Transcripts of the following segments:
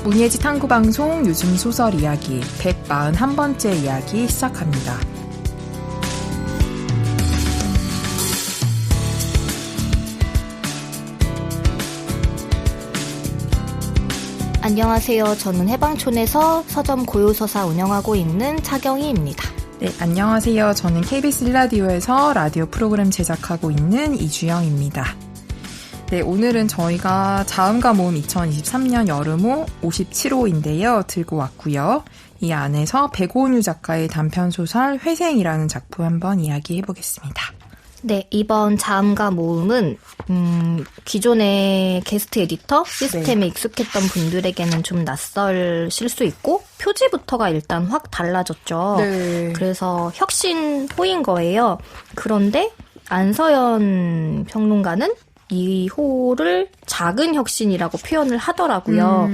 문예지 탐구방송 요즘 소설 이야기 141번째 이야기 시작합니다. 안녕하세요. 저는 해방촌에서 서점 고요서사 운영하고 있는 차경희입니다. 네, 안녕하세요. 저는 KBS 1라디오에서 라디오 프로그램 제작하고 있는 이주영입니다. 네, 오늘은 저희가 자음과 모음 2023년 여름호 57호인데요. 들고 왔고요. 이 안에서 백오은유 작가의 단편소설 회생이라는 작품 한번 이야기해보겠습니다. 네, 이번 자음과 모음은 기존의 게스트 에디터 시스템에 익숙했던 분들에게는 좀 낯설실 수 있고 표지부터가 일단 확 달라졌죠. 네. 그래서 혁신호인 거예요. 그런데 안서연 평론가는 이 호를 작은 혁신이라고 표현을 하더라고요.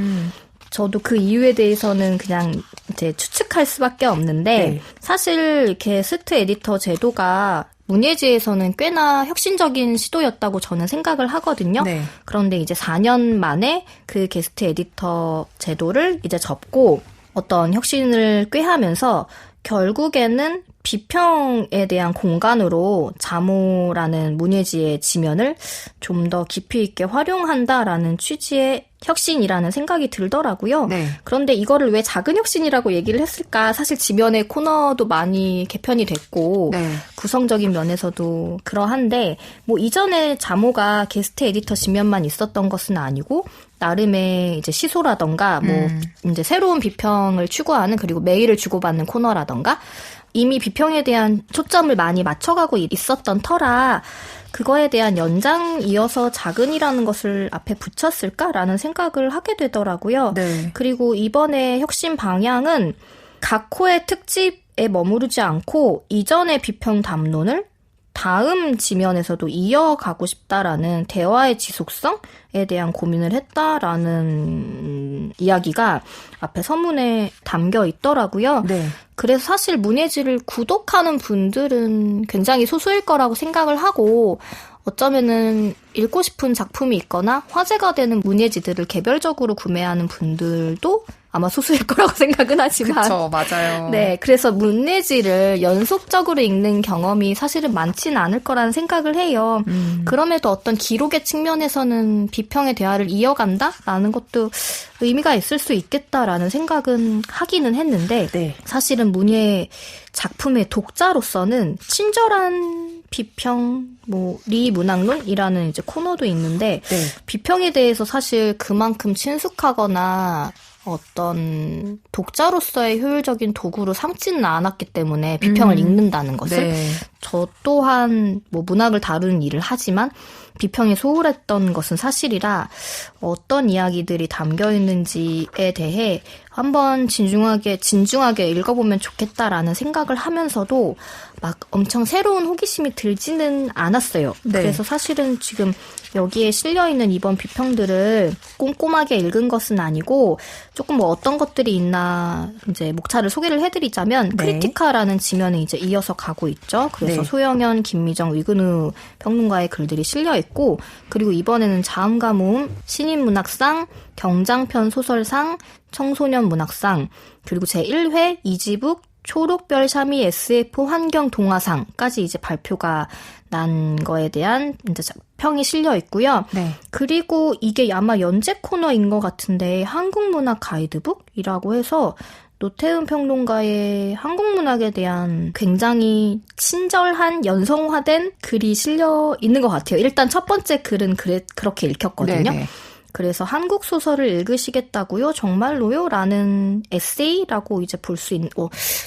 저도 그 이유에 대해서는 그냥 이제 추측할 수밖에 없는데 네. 사실 게스트 에디터 제도가 문예지에서는 꽤나 혁신적인 시도였다고 저는 생각을 하거든요. 네. 그런데 이제 4년 만에 그 게스트 에디터 제도를 이제 접고 어떤 혁신을 꾀하면서 결국에는 비평에 대한 공간으로 자모라는 문예지의 지면을 좀 더 깊이 있게 활용한다라는 취지의 혁신이라는 생각이 들더라고요. 네. 그런데 이거를 왜 작은 혁신이라고 얘기를 했을까? 사실 지면의 코너도 많이 개편이 됐고 네. 구성적인 면에서도 그러한데 뭐 이전에 자모가 게스트 에디터 지면만 있었던 것은 아니고 나름의 이제 시소라던가 뭐 이제 새로운 비평을 추구하는 그리고 메일을 주고받는 코너라던가 이미 비평에 대한 초점을 많이 맞춰가고 있었던 터라 그거에 대한 연장이어서 작은이라는 것을 앞에 붙였을까라는 생각을 하게 되더라고요. 네. 그리고 이번에 혁신 방향은 각 호의 특집에 머무르지 않고 이전의 비평 담론을 다음 지면에서도 이어가고 싶다라는 대화의 지속성에 대한 고민을 했다라는 이야기가 앞에 서문에 담겨 있더라고요. 네. 그래서 사실 문예지를 구독하는 분들은 굉장히 소수일 거라고 생각을 하고 어쩌면은 읽고 싶은 작품이 있거나 화제가 되는 문예지들을 개별적으로 구매하는 분들도 아마 소수일 거라고 생각은 하지만. 그렇죠, 맞아요. 네, 그래서 문예지를 연속적으로 읽는 경험이 사실은 많지는 않을 거라는 생각을 해요. 그럼에도 어떤 기록의 측면에서는 비평의 대화를 이어간다라는 것도 의미가 있을 수 있겠다라는 생각은 하기는 했는데 네. 사실은 문예 작품의 독자로서는 친절한 비평, 리문학론이라는 이제 코너도 있는데 네. 비평에 대해서 사실 그만큼 친숙하거나 어떤 독자로서의 효율적인 도구로 삼지는 않았기 때문에 비평을 읽는다는 것을 네. 저 또한 문학을 다루는 일을 하지만 비평에 소홀했던 것은 사실이라 어떤 이야기들이 담겨 있는지에 대해 한번 진중하게 읽어보면 좋겠다라는 생각을 하면서도 막 엄청 새로운 호기심이 들지는 않았어요. 네. 그래서 사실은 지금 여기에 실려있는 이번 비평들을 꼼꼼하게 읽은 것은 아니고 조금 어떤 것들이 있나 이제 목차를 소개를 해드리자면 네. 크리티카라는 지면에 이제 이어서 가고 있죠. 그래서 네. 소영현, 김미정, 위근우 평론가의 글들이 실려있고 그리고 이번에는 자음과 모음, 신인문학상, 경장편 소설상, 청소년 문학상 그리고 제1회 이지북 초록별 샤미 SF 환경 동화상까지 이제 발표가 난 거에 대한 이제 평이 실려 있고요. 네. 그리고 이게 아마 연재 코너인 것 같은데 한국문학 가이드북이라고 해서 노태은 평론가의 한국문학에 대한 굉장히 친절한 연성화된 글이 실려 있는 것 같아요. 일단 첫 번째 글은 그렇게 읽혔거든요. 네네. 그래서 한국 소설을 읽으시겠다고요? 정말로요? 라는 에세이라고 이제 볼 수 있는,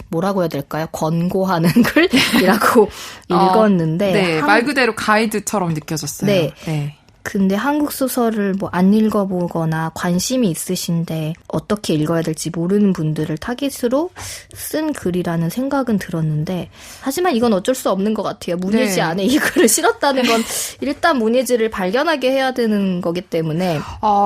뭐라고 해야 될까요? 권고하는 글이라고 읽었는데. 네, 말 그대로 가이드처럼 느껴졌어요. 네. 네. 근데 한국 소설을 안 읽어보거나 관심이 있으신데 어떻게 읽어야 될지 모르는 분들을 타깃으로 쓴 글이라는 생각은 들었는데 하지만 이건 어쩔 수 없는 것 같아요. 문예지 네. 안에 이 글을 실었다는 건 일단 문예지를 발견하게 해야 되는 거기 때문에.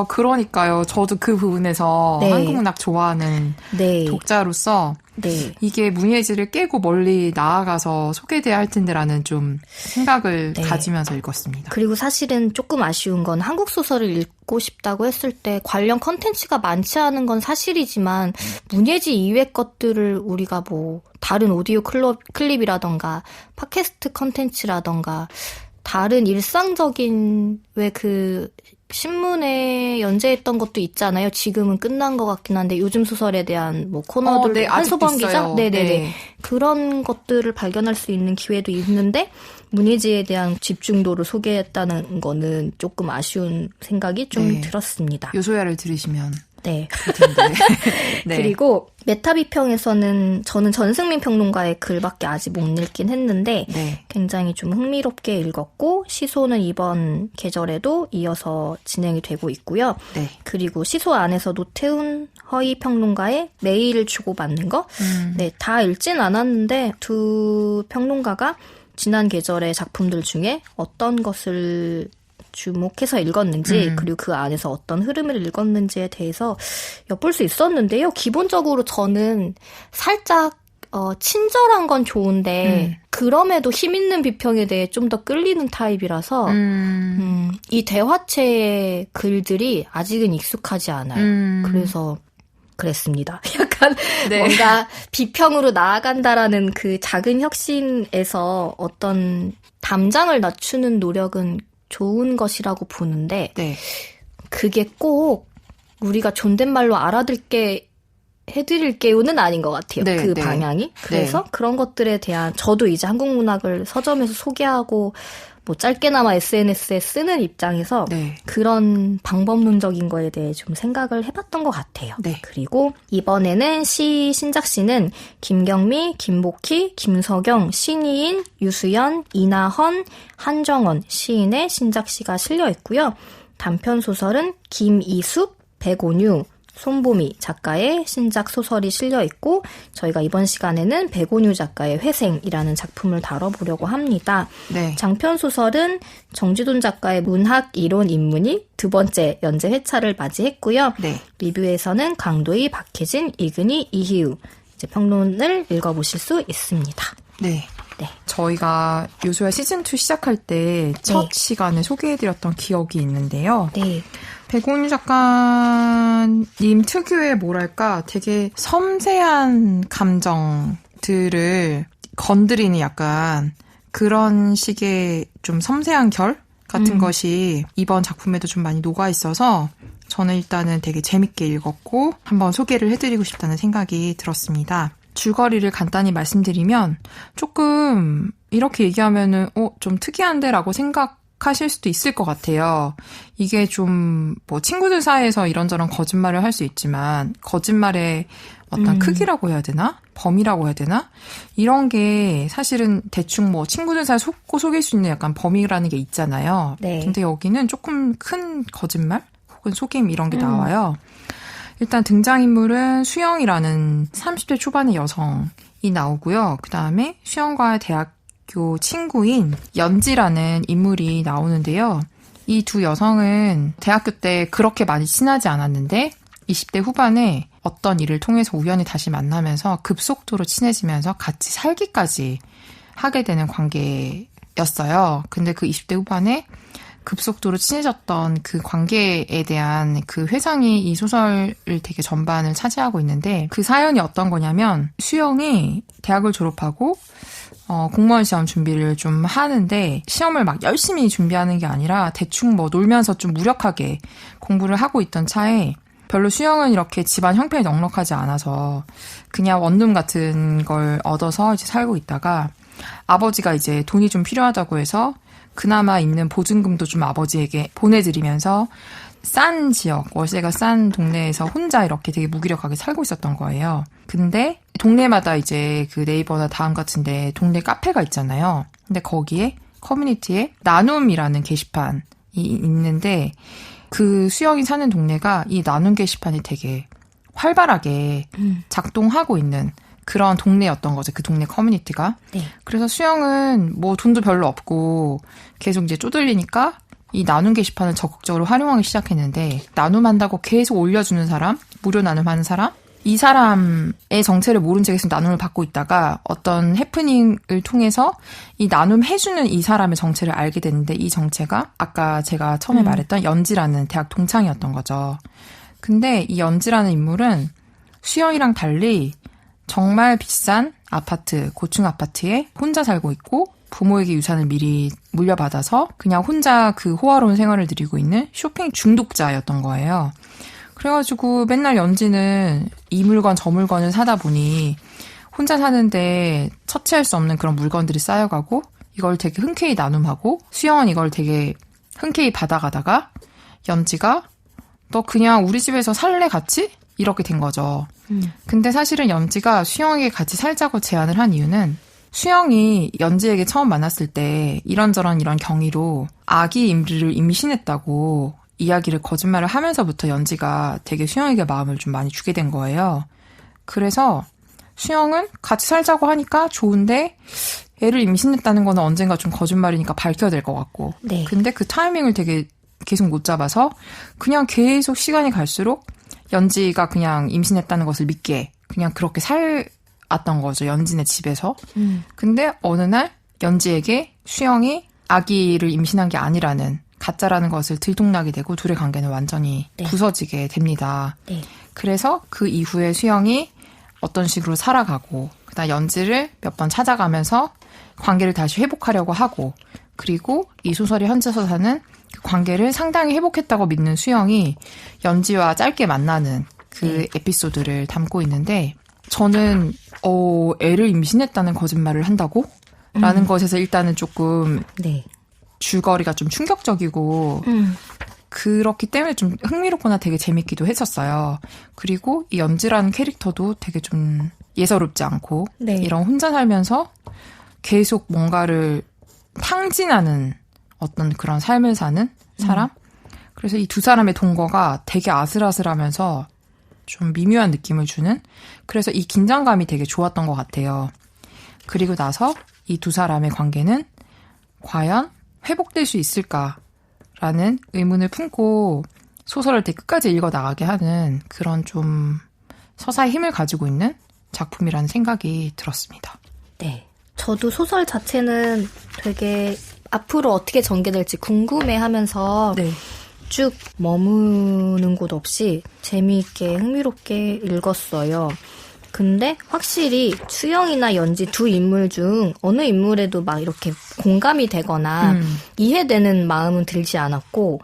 그러니까요. 저도 그 부분에서 네. 한국문학 좋아하는 네. 독자로서 네. 이게 문예지를 깨고 멀리 나아가서 소개돼야 할 텐데라는 좀 생각을 네. 가지면서 읽었습니다. 그리고 사실은 조금 아쉬운 건 한국 소설을 읽고 싶다고 했을 때 관련 컨텐츠가 많지 않은 건 사실이지만 문예지 이외 것들을 우리가 뭐 다른 오디오 클립이라던가 팟캐스트 컨텐츠라던가 다른 일상적인 왜 그 신문에 연재했던 것도 있잖아요. 지금은 끝난 것 같긴 한데 요즘 소설에 대한 뭐 코너들 네, 한소방 기자, 네네네 네. 그런 것들을 발견할 수 있는 기회도 있는데 문예지에 대한 집중도를 소개했다는 거는 조금 아쉬운 생각이 좀 네. 들었습니다. 요소야를 들으시면 네. 될 텐데. 네. 그리고 메타 비평에서는 저는 전승민 평론가의 글밖에 아직 못 읽긴 했는데 네. 굉장히 좀 흥미롭게 읽었고 시소는 이번 계절에도 이어서 진행이 되고 있고요. 네. 그리고 시소 안에서 노태훈 허희 평론가의 메일을 주고받는 거 네, 다 읽진 않았는데 두 평론가가 지난 계절의 작품들 중에 어떤 것을 주목해서 읽었는지 그리고 그 안에서 어떤 흐름을 읽었는지에 대해서 엿볼 수 있었는데요. 기본적으로 저는 살짝 친절한 건 좋은데 그럼에도 힘있는 비평에 대해 좀 더 끌리는 타입이라서 이 대화체의 글들이 아직은 익숙하지 않아요. 그래서 그랬습니다. 약간 네. 뭔가 비평으로 나아간다라는 그 작은 혁신에서 어떤 담장을 낮추는 노력은 좋은 것이라고 보는데 네. 그게 꼭 우리가 존댓말로 알아듣게 해드릴게요는 아닌 것 같아요. 네, 그 네. 방향이. 그래서 네. 그런 것들에 대한 저도 이제 한국 문학을 서점에서 소개하고 뭐 짧게나마 SNS에 쓰는 입장에서 네. 그런 방법론적인 거에 대해 좀 생각을 해봤던 것 같아요. 네. 그리고 이번에는 신작시는 김경미, 김복희, 김석영, 신이인, 유수연, 이나헌, 한정원 시인의 신작시가 실려 있고요. 단편 소설은 김이숙, 백온유, 손보미 작가의 신작 소설이 실려 있고 저희가 이번 시간에는 백온유 작가의 회생이라는 작품을 다뤄보려고 합니다. 네. 장편 소설은 정지돈 작가의 문학 이론 입문이 두 번째 연재 회차를 맞이했고요. 네. 리뷰에서는 강도희, 박혜진, 이근희, 이희우 이제 평론을 읽어보실 수 있습니다. 네. 네. 저희가 요소야 시즌2 시작할 때 첫 네. 시간에 소개해드렸던 기억이 있는데요. 네. 백온유 작가님 특유의 뭐랄까 되게 섬세한 감정들을 건드리는 약간 그런 식의 좀 섬세한 결 같은 것이 이번 작품에도 좀 많이 녹아있어서 저는 일단은 되게 재밌게 읽었고 한번 소개를 해드리고 싶다는 생각이 들었습니다. 줄거리를 간단히 말씀드리면 조금 이렇게 얘기하면은 좀 특이한데 라고 생각하실 수도 있을 것 같아요. 이게 좀 뭐 친구들 사이에서 이런저런 거짓말을 할 수 있지만 거짓말의 어떤 크기라고 해야 되나? 범위라고 해야 되나? 이런 게 사실은 대충 뭐 친구들 사이에 속일 수 있는 약간 범위라는 게 있잖아요. 네. 근데 여기는 조금 큰 거짓말 혹은 속임 이런 게 나와요. 일단 등장인물은 수영이라는 30대 초반의 여성이 나오고요. 그 다음에 수영과 대학교 친구인 연지라는 인물이 나오는데요. 이 두 여성은 대학교 때 그렇게 많이 친하지 않았는데 20대 후반에 어떤 일을 통해서 우연히 다시 만나면서 급속도로 친해지면서 같이 살기까지 하게 되는 관계였어요. 근데 그 20대 후반에 급속도로 친해졌던 그 관계에 대한 그 회상이 이 소설을 되게 전반을 차지하고 있는데 그 사연이 어떤 거냐면 수영이 대학을 졸업하고 공무원 시험 준비를 좀 하는데 시험을 막 열심히 준비하는 게 아니라 대충 뭐 놀면서 좀 무력하게 공부를 하고 있던 차에 별로 수영은 이렇게 집안 형편이 넉넉하지 않아서 그냥 원룸 같은 걸 얻어서 이제 살고 있다가 아버지가 이제 돈이 좀 필요하다고 해서 그나마 있는 보증금도 좀 아버지에게 보내드리면서 싼 지역, 월세가 싼 동네에서 혼자 이렇게 되게 무기력하게 살고 있었던 거예요. 근데 동네마다 이제 그 네이버나 다음 같은데 동네 카페가 있잖아요. 근데 거기에 커뮤니티에 나눔이라는 게시판이 있는데 그 수영이 사는 동네가 이 나눔 게시판이 되게 활발하게 작동하고 있는 그런 동네였던 거죠. 그 동네 커뮤니티가. 네. 그래서 수영은 뭐 돈도 별로 없고 계속 이제 쪼들리니까 이 나눔 게시판을 적극적으로 활용하기 시작했는데 나눔한다고 계속 올려주는 사람, 무료 나눔하는 사람, 이 사람의 정체를 모른 채 계속 나눔을 받고 있다가 어떤 해프닝을 통해서 이 나눔해주는 이 사람의 정체를 알게 됐는데 이 정체가 아까 제가 처음에 말했던 연지라는 대학 동창이었던 거죠. 근데 이 연지라는 인물은 수영이랑 달리 정말 비싼 아파트, 고층 아파트에 혼자 살고 있고 부모에게 유산을 미리 물려받아서 그냥 혼자 그 호화로운 생활을 누리고 있는 쇼핑 중독자였던 거예요. 그래가지고 맨날 연지는 이 물건 저 물건을 사다 보니 혼자 사는데 처치할 수 없는 그런 물건들이 쌓여가고 이걸 되게 흔쾌히 나눔하고 수영은 이걸 되게 흔쾌히 받아가다가 연지가 너 그냥 우리 집에서 살래 같이? 이렇게 된 거죠. 근데 사실은 연지가 수영에게 같이 살자고 제안을 한 이유는 수영이 연지에게 처음 만났을 때 이런 경위로 아기 임리를 임신했다고 이야기를 거짓말을 하면서부터 연지가 되게 수영에게 마음을 좀 많이 주게 된 거예요. 그래서 수영은 같이 살자고 하니까 좋은데 애를 임신했다는 거는 언젠가 좀 거짓말이니까 밝혀야 될 것 같고. 네. 근데 그 타이밍을 되게 계속 못 잡아서 그냥 계속 시간이 갈수록 연지가 그냥 임신했다는 것을 믿게 그냥 그렇게 살았던 거죠. 연지네 집에서. 근데 어느 날 연지에게 수영이 아기를 임신한 게 아니라는 가짜라는 것을 들통나게 되고 둘의 관계는 완전히 네. 부서지게 됩니다. 네. 그래서 그 이후에 수영이 어떤 식으로 살아가고 그다음 연지를 몇 번 찾아가면서 관계를 다시 회복하려고 하고 그리고 이 소설이 현지에서 사는 그 관계를 상당히 회복했다고 믿는 수영이 연지와 짧게 만나는 그 에피소드를 담고 있는데 저는 애를 임신했다는 거짓말을 한다고? 라는 것에서 일단은 조금 네. 줄거리가 좀 충격적이고 그렇기 때문에 좀 흥미롭거나 되게 재밌기도 했었어요. 그리고 이 연지라는 캐릭터도 되게 좀 예사롭지 않고 네. 이런 혼자 살면서 계속 뭔가를 탕진하는 어떤 그런 삶을 사는 사람? 그래서 이 두 사람의 동거가 되게 아슬아슬하면서 좀 미묘한 느낌을 주는 그래서 이 긴장감이 되게 좋았던 것 같아요. 그리고 나서 이 두 사람의 관계는 과연 회복될 수 있을까라는 의문을 품고 소설을 되게 끝까지 읽어나가게 하는 그런 좀 서사의 힘을 가지고 있는 작품이라는 생각이 들었습니다. 네. 저도 소설 자체는 되게 앞으로 어떻게 전개될지 궁금해하면서 네. 쭉 머무는 곳 없이 재미있게 흥미롭게 읽었어요. 근데 확실히 수영이나 연지 두 인물 중 어느 인물에도 막 이렇게 공감이 되거나 이해되는 마음은 들지 않았고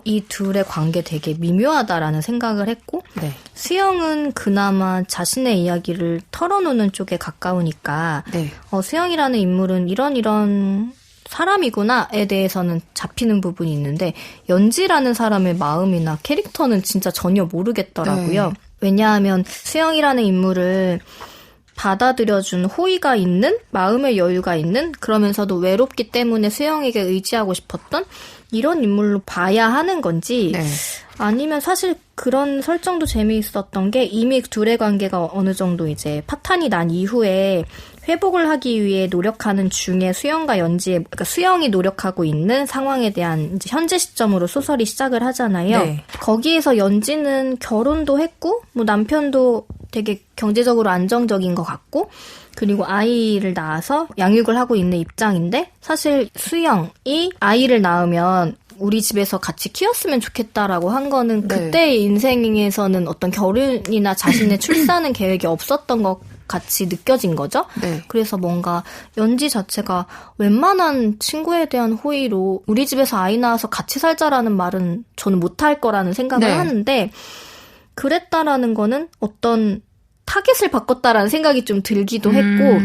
이 둘의 관계 되게 미묘하다라는 생각을 했고 네. 수영은 그나마 자신의 이야기를 털어놓는 쪽에 가까우니까 네. 수영이라는 인물은 이런 사람이구나에 대해서는 잡히는 부분이 있는데 연지라는 사람의 마음이나 캐릭터는 진짜 전혀 모르겠더라고요. 네. 왜냐하면 수영이라는 인물을 받아들여준 호의가 있는, 마음의 여유가 있는, 그러면서도 외롭기 때문에 수영에게 의지하고 싶었던 이런 인물로 봐야 하는 건지 네. 아니면 사실 그런 설정도 재미있었던 게 이미 둘의 관계가 어느 정도 이제 파탄이 난 이후에 회복을 하기 위해 노력하는 중에 수영과 연지의, 그러니까 수영이 노력하고 있는 상황에 대한 이제 현재 시점으로 소설이 시작을 하잖아요. 네. 거기에서 연지는 결혼도 했고, 뭐 남편도 되게 경제적으로 안정적인 것 같고, 그리고 아이를 낳아서 양육을 하고 있는 입장인데, 사실 수영이 아이를 낳으면 우리 집에서 같이 키웠으면 좋겠다라고 한 거는 그때의 인생에서는 어떤 결혼이나 자신의 출산은 계획이 없었던 것 같이 느껴진 거죠. 네. 그래서 뭔가 연지 자체가 웬만한 친구에 대한 호의로 우리 집에서 아이 낳아서 같이 살자라는 말은 저는 못할 거라는 생각을 하는데 그랬다라는 거는 어떤 타겟을 바꿨다라는 생각이 좀 들기도 했고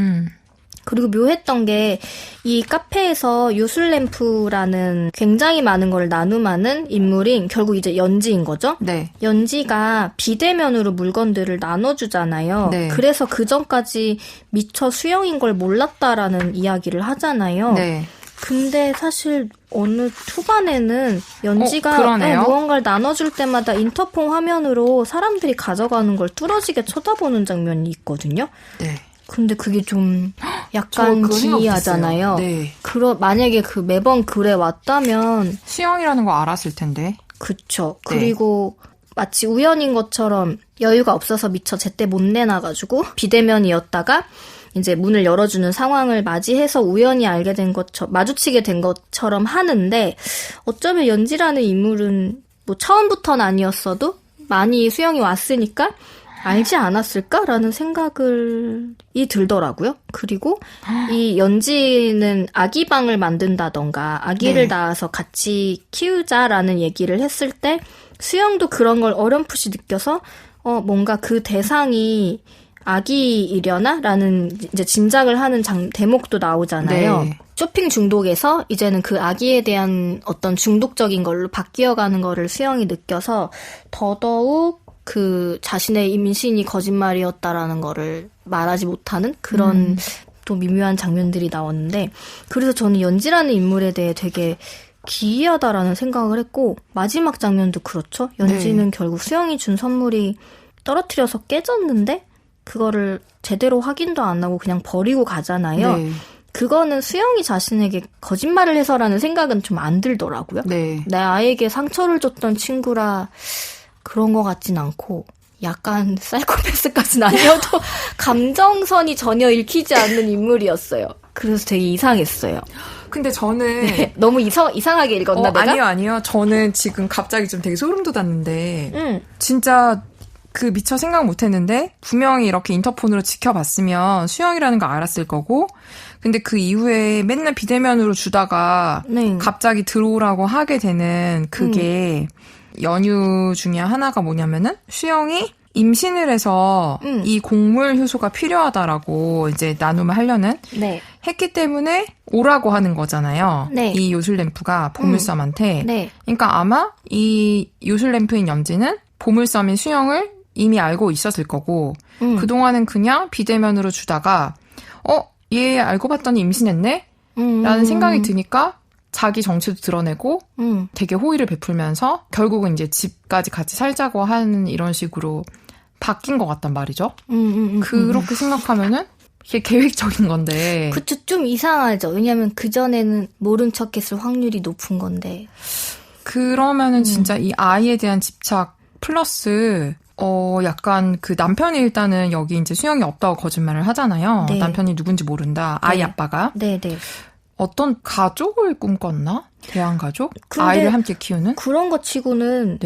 그리고 묘했던 게 이 카페에서 유술램프라는 굉장히 많은 걸 나눔하는 인물인 결국 이제 연지인 거죠. 네. 연지가 비대면으로 물건들을 나눠주잖아요. 네. 그래서 그 전까지 미처 수영인 걸 몰랐다라는 이야기를 하잖아요. 네. 근데 사실 어느 초반에는 연지가 무언가를 나눠줄 때마다 인터폰 화면으로 사람들이 가져가는 걸 뚫어지게 쳐다보는 장면이 있거든요. 네. 근데 그게 좀 약간 기이하잖아요. 네. 만약에 매번 그래 왔다면 수영이라는 거 알았을 텐데. 그쵸. 네. 그리고 마치 우연인 것처럼 여유가 없어서 미처 제때 못 내놔가지고 비대면이었다가 이제 문을 열어주는 상황을 맞이해서 우연히 알게 된 마주치게 된 것처럼 하는데 어쩌면 연지라는 인물은 뭐 처음부터는 아니었어도 많이 수영이 왔으니까 알지 않았을까라는 생각이 들더라고요. 그리고 이 연지는 아기방을 만든다던가 아기를 낳아서 같이 키우자라는 얘기를 했을 때 수영도 그런 걸 어렴풋이 느껴서 뭔가 그 대상이 아기이려나? 라는 이제 짐작을 하는 대목도 나오잖아요. 네. 쇼핑 중독에서 이제는 그 아기에 대한 어떤 중독적인 걸로 바뀌어가는 거를 수영이 느껴서 더더욱 그 자신의 임신이 거짓말이었다라는 거를 말하지 못하는 그런 또 미묘한 장면들이 나왔는데 그래서 저는 연지라는 인물에 대해 되게 기이하다라는 생각을 했고 마지막 장면도 그렇죠. 연지는 결국 수영이 준 선물이 떨어뜨려서 깨졌는데 그거를 제대로 확인도 안 하고 그냥 버리고 가잖아요. 네. 그거는 수영이 자신에게 거짓말을 해서라는 생각은 좀 안 들더라고요. 네. 내 아이에게 상처를 줬던 친구라 그런 것 같진 않고 약간 사이코패스까지는 아니어도 감정선이 전혀 읽히지 않는 인물이었어요. 그래서 되게 이상했어요. 근데 저는 너무 이상하게 읽었나 내가? 아니요. 저는 지금 갑자기 좀 되게 소름 돋았는데 진짜 그 미처 생각 못했는데 분명히 이렇게 인터폰으로 지켜봤으면 수영이라는 거 알았을 거고 근데 그 이후에 맨날 비대면으로 주다가 갑자기 들어오라고 하게 되는 그게 연유 중에 하나가 뭐냐면은 수영이 임신을 해서 이 곡물 효소가 필요하다라고 이제 나눔을 하려는 했기 때문에 오라고 하는 거잖아요. 이 요술램프가 보물섬한테. 그러니까 아마 이 요술램프인 연지는 보물섬인 수영을 이미 알고 있었을 거고 그동안은 그냥 비대면으로 주다가 얘 알고 봤더니 임신했네? 라는 생각이 드니까 자기 정체도 드러내고 되게 호의를 베풀면서 결국은 이제 집까지 같이 살자고 하는 이런 식으로 바뀐 것 같단 말이죠. 그렇게 생각하면은 이게 계획적인 건데. 그쵸, 좀 이상하죠. 왜냐면 그전에는 모른 척했을 확률이 높은 건데. 그러면은 진짜 이 아이에 대한 집착 플러스 약간 그 남편이 일단은 여기 이제 수영이 없다고 거짓말을 하잖아요. 네. 남편이 누군지 모른다. 아이 아빠가. 네네. 어떤 가족을 꿈꿨나? 대한가족? 아이를 함께 키우는? 그런 것 치고는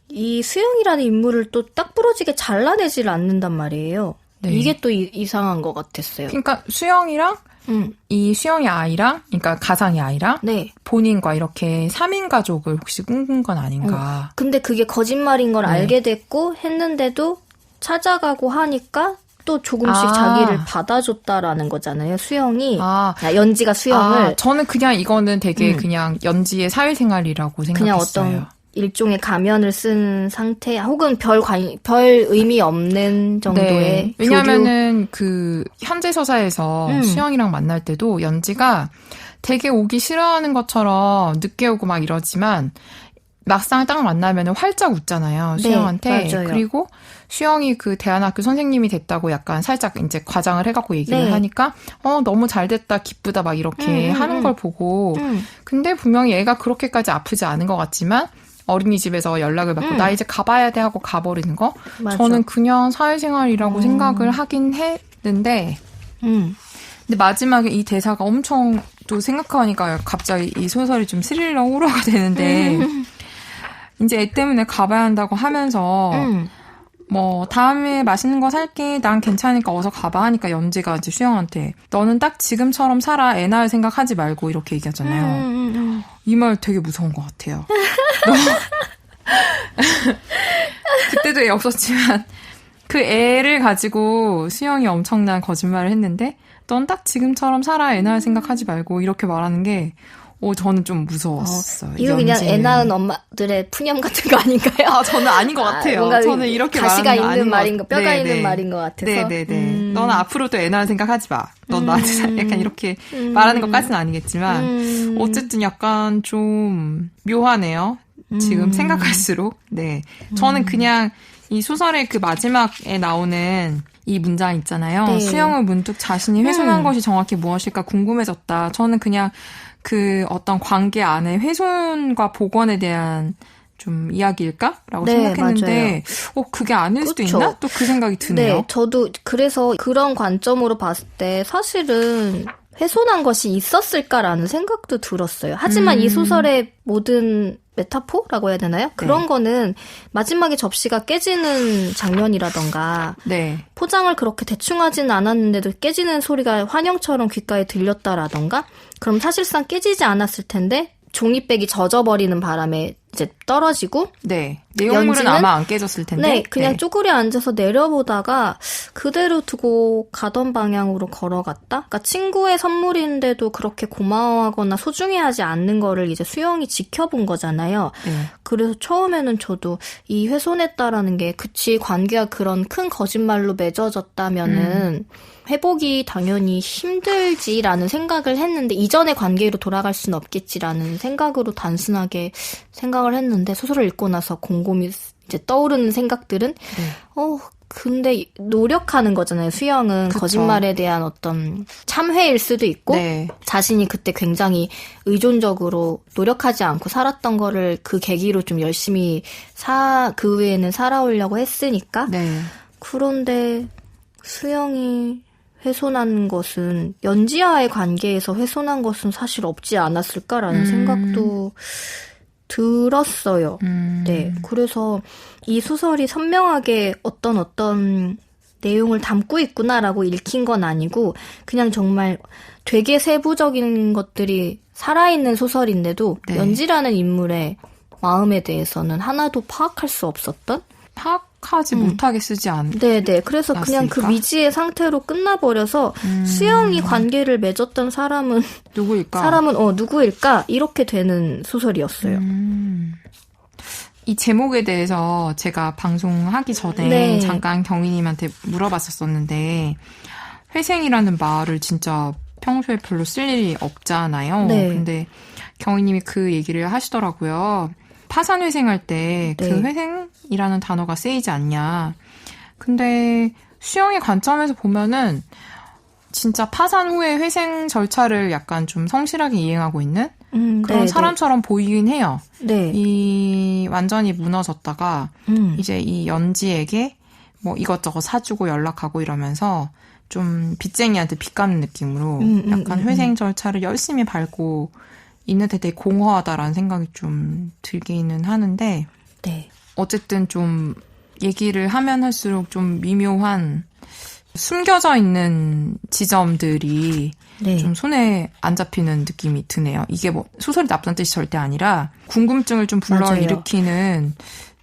이 수영이라는 인물을 또 딱 부러지게 잘라내질 않는단 말이에요. 이게 또 이상한 것 같았어요. 그러니까 수영이랑 이 수영이 아이랑 그러니까 가상의 아이랑 본인과 이렇게 3인 가족을 혹시 꿈꾼 건 아닌가. 근데 그게 거짓말인 걸 알게 됐고 했는데도 찾아가고 하니까 또 조금씩 자기를 받아줬다라는 거잖아요. 수영이. 연지가 수영을. 저는 그냥 이거는 되게 그냥 연지의 사회생활이라고 생각했어요. 그냥 어떤 일종의 가면을 쓴 상태 혹은 별 의미 없는 정도의 왜냐면은 그 현재 서사에서 수영이랑 만날 때도 연지가 되게 오기 싫어하는 것처럼 늦게 오고 막 이러지만 막상 딱 만나면 활짝 웃잖아요. 수영한테. 맞아요. 그리고 수영이 그 대안학교 선생님이 됐다고 약간 살짝 이제 과장을 해갖고 얘기를 하니까 너무 잘 됐다 기쁘다 막 이렇게 하는 걸 보고 근데 분명히 애가 그렇게까지 아프지 않은 것 같지만 어린이집에서 연락을 받고 나 이제 가봐야 돼 하고 가버리는 거 저는 그냥 사회생활이라고 생각을 하긴 했는데 근데 마지막에 이 대사가 엄청 또 생각하니까 갑자기 이 소설이 좀 스릴러 호러가 되는데 이제 애 때문에 가봐야 한다고 하면서 뭐 다음에 맛있는 거 살게 난 괜찮으니까 어서 가봐 하니까 연지가 이제 수영한테 너는 딱 지금처럼 살아 애 낳을 생각하지 말고 이렇게 얘기하잖아요. 이 말 되게 무서운 것 같아요. 그때도 애 없었지만 그 애를 가지고 수영이 엄청난 거짓말을 했는데 넌 딱 지금처럼 살아 애 낳을 생각하지 말고 이렇게 말하는 게 저는 좀 무서웠어요. 이거 그냥 애 낳은 엄마들의 푸념 같은 거 아닌가요? 저는 아닌 것 같아요. 저는 이렇게 가시가 있는 말인 거, 뼈가 있는 말인 것 같아서. 네네네. 너는 앞으로도 애 낳을 생각하지 마. 넌 나한테 약간 이렇게 말하는 것까지는 아니겠지만 어쨌든 약간 좀 묘하네요. 지금 생각할수록. 네. 저는 그냥 이 소설의 그 마지막에 나오는 이 문장 있잖아요. 수영을 문득 자신이 훼손한 것이 정확히 무엇일까 궁금해졌다. 저는 그냥 그 어떤 관계 안에 훼손과 복원에 대한 좀 이야기일까라고 네, 생각했는데 그게 아닐 수도 그쵸. 있나? 또 그 생각이 드네요. 네, 저도 그래서 그런 관점으로 봤을 때 사실은 훼손한 것이 있었을까라는 생각도 들었어요. 하지만 이 소설의 모든 메타포라고 해야 되나요? 그런 네. 거는 마지막에 접시가 깨지는 장면이라던가 네. 포장을 그렇게 대충 하지는 않았는데도 깨지는 소리가 환영처럼 귓가에 들렸다라던가 그럼 사실상 깨지지 않았을 텐데 종이백이 젖어버리는 바람에 이제 떨어지고 네. 내용물은 연지는 아마 안 깨졌을 텐데. 네, 그냥 쪼그려 앉아서 내려보다가 그대로 두고 가던 방향으로 걸어갔다? 그러니까 친구의 선물인데도 그렇게 고마워하거나 소중해하지 않는 거를 이제 수영이 지켜본 거잖아요. 네. 그래서 처음에는 저도 이 훼손했다라는 게 그치 관계가 그런 큰 거짓말로 맺어졌다면은 회복이 당연히 힘들지라는 생각을 했는데 이전의 관계로 돌아갈 수는 없겠지라는 생각으로 단순하게 생각을 했는데 소설을 읽고 나서 곰곰이 이제 떠오르는 생각들은 근데 노력하는 거잖아요. 수영은 그쵸. 거짓말에 대한 어떤 참회일 수도 있고 네. 자신이 그때 굉장히 의존적으로 노력하지 않고 살았던 거를 그 계기로 좀 열심히 그 후에는 살아오려고 했으니까 네. 그런데 수영이 훼손한 것은 연지와의 관계에서 훼손한 것은 사실 없지 않았을까라는 생각도 들었어요. 네, 그래서 이 소설이 선명하게 어떤 내용을 담고 있구나라고 읽힌 건 아니고 그냥 정말 되게 세부적인 것들이 살아있는 소설인데도 네. 연지라는 인물의 마음에 대해서는 하나도 파악할 수 없었던? 파악하지 못하게 쓰지 네네. 그래서 그냥 그 미지의 상태로 끝나버려서 수영이 관계를 맺었던 사람은 누구일까? 이렇게 되는 소설이었어요. 이 제목에 대해서 제가 방송하기 전에 네. 잠깐 경희님한테 물어봤었는데 회생이라는 말을 진짜 평소에 별로 쓸 일이 없잖아요. 네. 근데 경희님이 그 얘기를 하시더라고요. 파산 회생할 때 그 네. 회생이라는 단어가 쓰이지 않냐. 근데 수영의 관점에서 보면은 진짜 파산 후에 회생 절차를 약간 좀 성실하게 이행하고 있는 그런 네, 사람처럼 보이긴 해요. 네. 이 완전히 무너졌다가 이제 이 연지에게 뭐 이것저것 사주고 연락하고 이러면서 좀 빚쟁이한테 빚 갚는 느낌으로 약간 회생 절차를 열심히 밟고 있는데 되게 공허하다라는 생각이 좀 들기는 하는데 네. 어쨌든 좀 얘기를 하면 할수록 좀 미묘한 숨겨져 있는 지점들이 네. 좀 손에 안 잡히는 느낌이 드네요. 이게 뭐 소설이 나쁘다는 뜻이 절대 아니라 궁금증을 좀 불러일으키는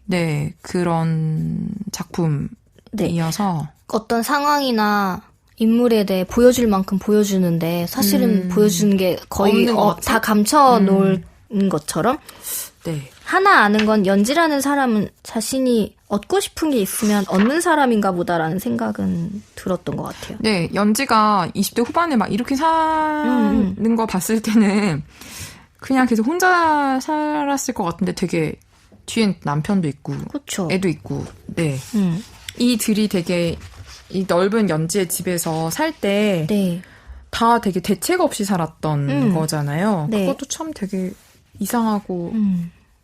네, 그런 작품이어서 어떤 상황이나 인물에 대해 보여줄 만큼 보여주는데 사실은 보여주는 게 거의 다 감춰놓은 것처럼 네. 하나 아는 건 연지라는 사람은 자신이 얻고 싶은 게 있으면 얻는 사람인가 보다라는 생각은 들었던 것 같아요. 네, 연지가 20대 후반에 막 이렇게 사는 거 봤을 때는 그냥 계속 혼자 살았을 것 같은데 되게 뒤엔 남편도 있고 그쵸. 애도 있고 네. 이들이 되게 이 넓은 연지의 집에서 살 때 다 되게 대책 없이 살았던 거잖아요. 네. 그것도 참 되게 이상하고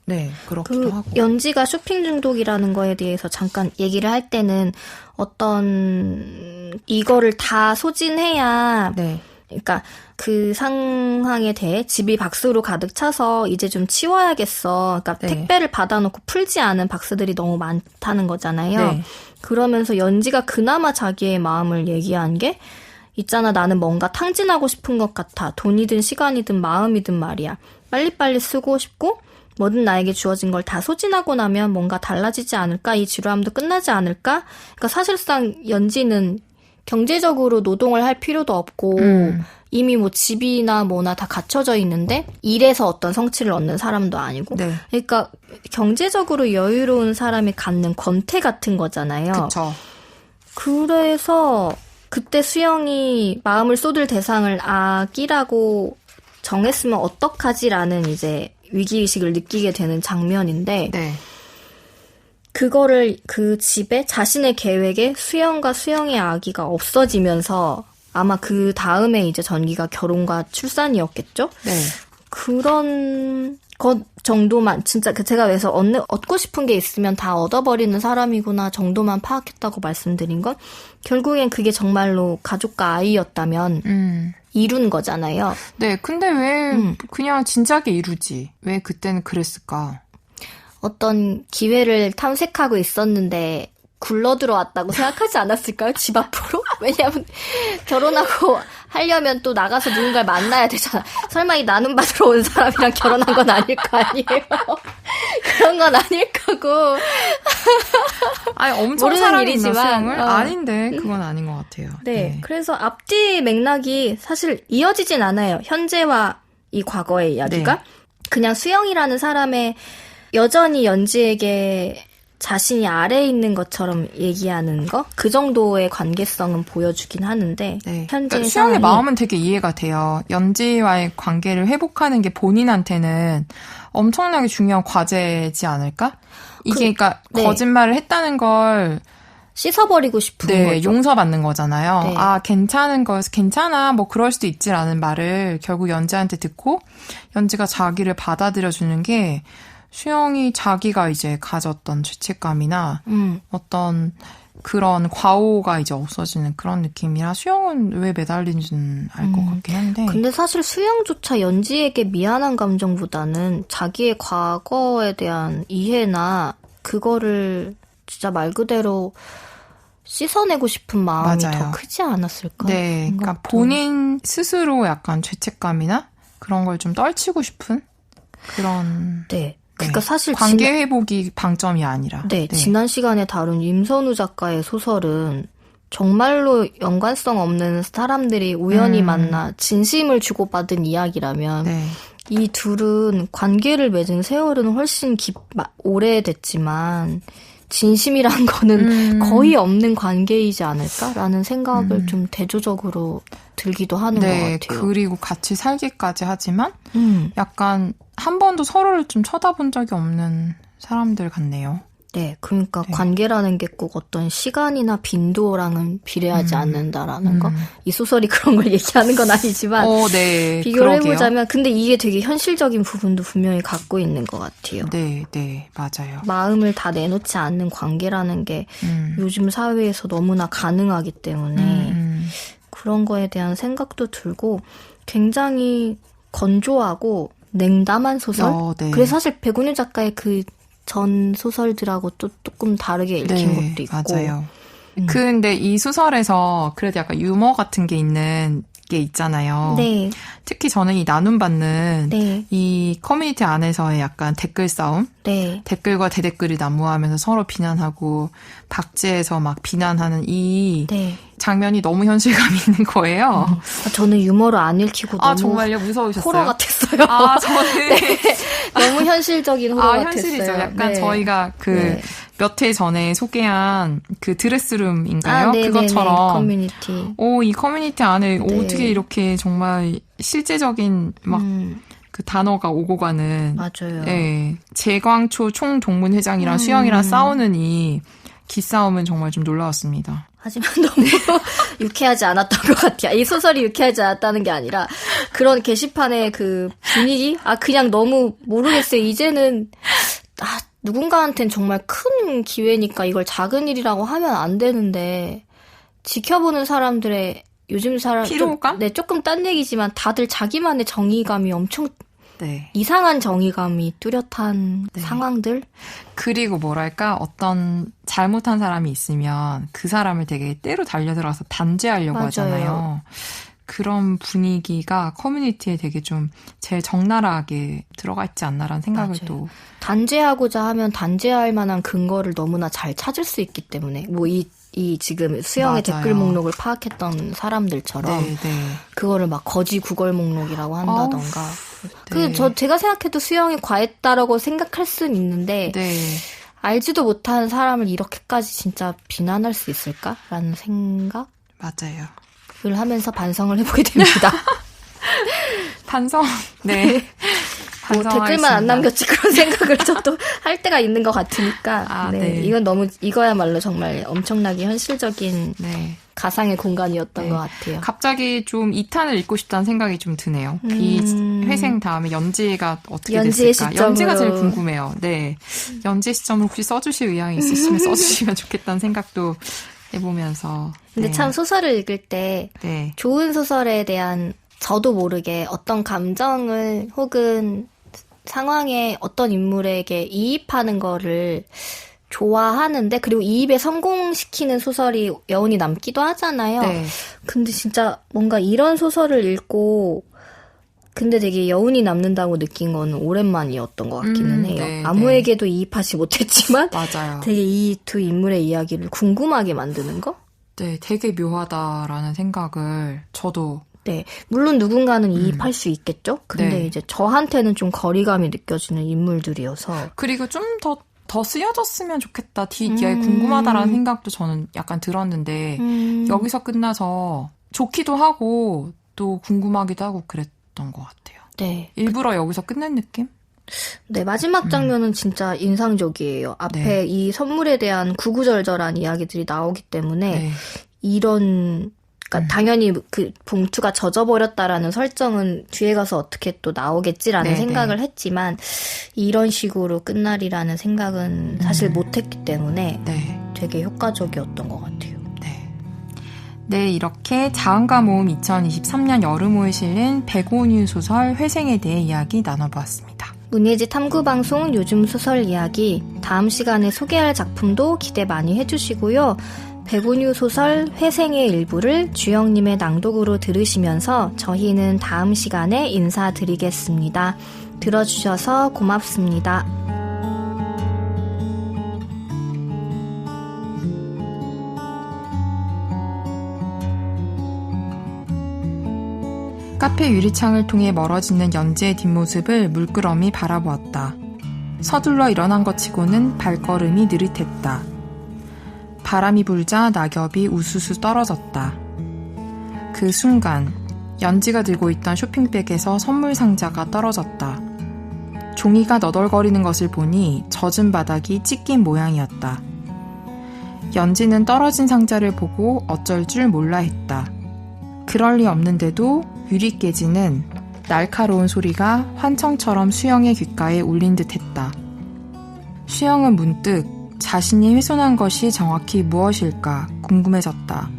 네, 그렇기도 하고. 연지가 쇼핑 중독이라는 거에 대해서 잠깐 얘기를 할 때는 어떤 이거를 다 소진해야 네. 그러니까 그 상황에 대해 집이 박스로 가득 차서 이제 좀 치워야겠어. 그러니까 택배를 받아놓고 풀지 않은 박스들이 너무 많다는 거잖아요. 네. 그러면서 연지가 그나마 자기의 마음을 얘기한 게 있잖아, 나는 뭔가 탕진하고 싶은 것 같아. 돈이든 시간이든 마음이든 말이야. 빨리빨리 쓰고 싶고 뭐든 나에게 주어진 걸 다 소진하고 나면 뭔가 달라지지 않을까? 이 지루함도 끝나지 않을까? 그러니까 사실상 연지는 경제적으로 노동을 할 필요도 없고 이미 뭐 집이나 뭐나 다 갖춰져 있는데 일에서 어떤 성취를 얻는 사람도 아니고 그러니까 경제적으로 여유로운 사람이 갖는 권태 같은 거잖아요. 그렇죠. 그래서 그때 수영이 마음을 쏟을 대상을 아기라고 정했으면 어떡하지라는 이제 위기의식을 느끼게 되는 장면인데 그거를 그 집에 자신의 계획에 수영과 수영의 아기가 없어지면서 아마 그 다음에 이제 전기가 결혼과 출산이었겠죠? 네. 그런 그 정도만 진짜 제가 그래서 얻고 싶은 게 있으면 다 얻어버리는 사람이구나 정도만 파악했다고 말씀드린 건 결국엔 그게 정말로 가족과 아이였다면 이룬 거잖아요. 네, 근데 왜 그냥 진작에 이루지? 왜 그때는 그랬을까? 어떤 기회를 탐색하고 있었는데 굴러 들어왔다고 생각하지 않았을까요? 집 앞으로? 왜냐하면 결혼하고 하려면 또 나가서 누군가를 만나야 되잖아. 설마 이 나눔 받으러 온 사람이랑 결혼한 건 아닐 거 아니에요? 그런 건 아닐 거고. 아니, 엄청 사랑했나 수영을? 아닌데 그건 아닌 것 같아요. 네, 그래서 앞뒤 맥락이 사실 이어지진 않아요. 현재와 이 과거의 이야기가. 네. 그냥 수영이라는 사람의 여전히 연지에게 자신이 아래에 있는 것처럼 얘기하는 거? 그 정도의 관계성은 보여주긴 하는데 네. 현재 그러니까 수영의 마음은 되게 이해가 돼요. 연지와의 관계를 회복하는 게 본인한테는 엄청나게 중요한 과제지 않을까? 이게 그러니까 네. 거짓말을 했다는 걸 씻어버리고 싶은 거죠. 용서받는 거잖아요. 네. 아, 괜찮은 거여서 괜찮아. 뭐 그럴 수도 있지라는 말을 결국 연지한테 듣고 연지가 자기를 받아들여주는 게 수영이 자기가 이제 가졌던 죄책감이나 어떤 그런 과오가 이제 없어지는 그런 느낌이라 수영은 왜 매달린지는 알 것 같긴 한데. 근데 사실 수영조차 연지에게 미안한 감정보다는 자기의 과거에 대한 이해나 그거를 진짜 말 그대로 씻어내고 싶은 마음이 맞아요. 더 크지 않았을까? 네, 그러니까 본인 스스로 약간 죄책감이나 그런 걸 좀 떨치고 싶은 그런. 네. 그러니까 사실 관계 회복이 방점이 아니라. 네, 지난 시간에 다룬 임선우 작가의 소설은 정말로 연관성 없는 사람들이 우연히 만나 진심을 주고받은 이야기라면 이 둘은 관계를 맺은 세월은 훨씬 오래됐지만 진심이란 거는 거의 없는 관계이지 않을까라는 생각을 좀 대조적으로 들기도 하는 것 같아요. 그리고 같이 살기까지 하지만 약간 한 번도 서로를 좀 쳐다본 적이 없는 사람들 같네요. 네, 그러니까 관계라는 게 꼭 어떤 시간이나 빈도랑은 비례하지 않는다라는 거. 이 소설이 그런 걸 얘기하는 건 아니지만 비교를 해보자면 근데 이게 되게 현실적인 부분도 분명히 갖고 있는 것 같아요. 네, 맞아요. 마음을 다 내놓지 않는 관계라는 게 요즘 사회에서 너무나 가능하기 때문에 그런 거에 대한 생각도 들고 굉장히 건조하고 냉담한 소설? 그래서 사실 백운유 작가의 그 전 소설들하고 또 조금 다르게 읽힌 것도 있고. 맞아요. 근데 이 소설에서 그래도 약간 유머 같은 게 있는 게 있잖아요. 네. 특히 저는 이 나눔받는 이 커뮤니티 안에서의 약간 댓글 싸움. 댓글과 대댓글이 난무하면서 서로 비난하고 박제해서 막 비난하는 이 장면이 너무 현실감 있는 거예요. 저는 유머를 안 읽히고 너무 정말요? 무서우셨어요? 호러 같았어요. 저는 너무 현실적인 호러 같았어요. 현실이죠. 약간 저희가 몇 회 전에 소개한 그 드레스룸인가요? 그것처럼 커뮤니티. 이 커뮤니티 안에 어떻게 이렇게 정말 실제적인 막 그 단어가 오고 가는 맞아요. 재광초 총동문회장이랑 수영이랑 싸우는 이 기싸움은 정말 좀 놀라웠습니다. 하지만 너무 유쾌하지 않았던 것 같아요. 이 소설이 유쾌하지 않았다는 게 아니라 그런 게시판의 그 분위기? 그냥 너무 모르겠어요. 이제는 누군가한텐 정말 큰 기회니까 이걸 작은 일이라고 하면 안 되는데 지켜보는 사람들의 요즘 피로감? 조금 딴 얘기지만 다들 자기만의 정의감이 엄청 이상한 정의감이 뚜렷한 상황들? 그리고 뭐랄까 어떤 잘못한 사람이 있으면 그 사람을 되게 때로 달려들어서 단죄하려고 하잖아요. 그런 분위기가 커뮤니티에 되게 좀 제일 적나라하게 들어가 있지 않나라는 생각을 또. 단죄하고자 하면 단죄할 만한 근거를 너무나 잘 찾을 수 있기 때문에 이 지금 수영의 댓글 목록을 파악했던 사람들처럼 그거를 막 거지 구걸 목록이라고 한다던가. 제가 생각해도 수영이 과했다라고 생각할 수는 있는데 알지도 못하는 사람을 이렇게까지 진짜 비난할 수 있을까라는 생각? 맞아요. 을 하면서 반성을 해보게 됩니다. 반성? 댓글만 안 남겼지 그런 생각을 저도 할 때가 있는 것 같으니까 이건 너무 이거야말로 정말 엄청나게 현실적인 가상의 공간이었던 것 같아요. 갑자기 좀 2탄을 읽고 싶다는 생각이 좀 드네요. 이 회생 다음에 연지가 어떻게 됐을까? 시점으로. 연지가 제일 궁금해요. 네, 연지 시점을 혹시 써주실 의향이 있으시면 써주시면 좋겠다는 생각도 해보면서. 근데 참 소설을 읽을 때 좋은 소설에 대한 저도 모르게 어떤 감정을 혹은 상황에 어떤 인물에게 이입하는 거를 좋아하는데, 그리고 이입에 성공시키는 소설이 여운이 남기도 하잖아요. 근데 진짜 뭔가 이런 소설을 읽고 근데 되게 여운이 남는다고 느낀 건 오랜만이었던 것 같기는 해요. 아무에게도 이입하지 못했지만 맞아요. 되게 이 두 인물의 이야기를 궁금하게 만드는 거? 네, 되게 묘하다라는 생각을 저도. 네, 물론 누군가는 이입할 수 있겠죠? 근데 이제 저한테는 좀 거리감이 느껴지는 인물들이어서. 그리고 좀 더 쓰여졌으면 좋겠다. 뒷이야기 궁금하다라는 생각도 저는 약간 들었는데 여기서 끝나서 좋기도 하고 또 궁금하기도 하고 그랬던 것 같아요. 네. 일부러 여기서 끝낸 느낌? 네, 마지막 장면은 진짜 인상적이에요. 앞에 이 선물에 대한 구구절절한 이야기들이 나오기 때문에 이런 그러니까 당연히 그 봉투가 젖어버렸다라는 설정은 뒤에 가서 어떻게 또 나오겠지라는 생각을 했지만 이런 식으로 끝날이라는 생각은 사실 못했기 때문에 되게 효과적이었던 것 같아요. 네, 이렇게 자음과 모음 2023년 여름호에 실린 백오뉴 소설 회생에 대해 이야기 나눠보았습니다. 문예지 탐구방송 요즘 소설 이야기, 다음 시간에 소개할 작품도 기대 많이 해주시고요. 백오뉴 소설 회생의 일부를 주영님의 낭독으로 들으시면서 저희는 다음 시간에 인사드리겠습니다. 들어주셔서 고맙습니다. 카페 유리창을 통해 멀어지는 연지의 뒷모습을 물끄러미 바라보았다. 서둘러 일어난 것 치고는 발걸음이 느릿했다. 바람이 불자 낙엽이 우수수 떨어졌다. 그 순간 연지가 들고 있던 쇼핑백에서 선물 상자가 떨어졌다. 종이가 너덜거리는 것을 보니 젖은 바닥이 찢긴 모양이었다. 연지는 떨어진 상자를 보고 어쩔 줄 몰라 했다. 그럴 리 없는데도 유리 깨지는 날카로운 소리가 환청처럼 수영의 귓가에 울린 듯 했다. 수영은 문득 자신이 훼손한 것이 정확히 무엇일까 궁금해졌다.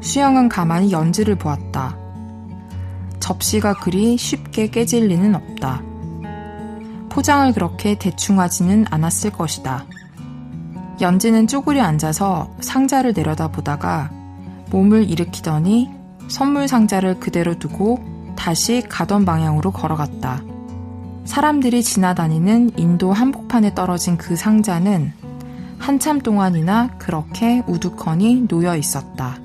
수영은 가만히 연지를 보았다. 접시가 그리 쉽게 깨질 리는 없다. 포장을 그렇게 대충 하지는 않았을 것이다. 연지는 쪼그려 앉아서 상자를 내려다보다가 몸을 일으키더니 선물 상자를 그대로 두고 다시 가던 방향으로 걸어갔다. 사람들이 지나다니는 인도 한복판에 떨어진 그 상자는 한참 동안이나 그렇게 우두커니 놓여 있었다.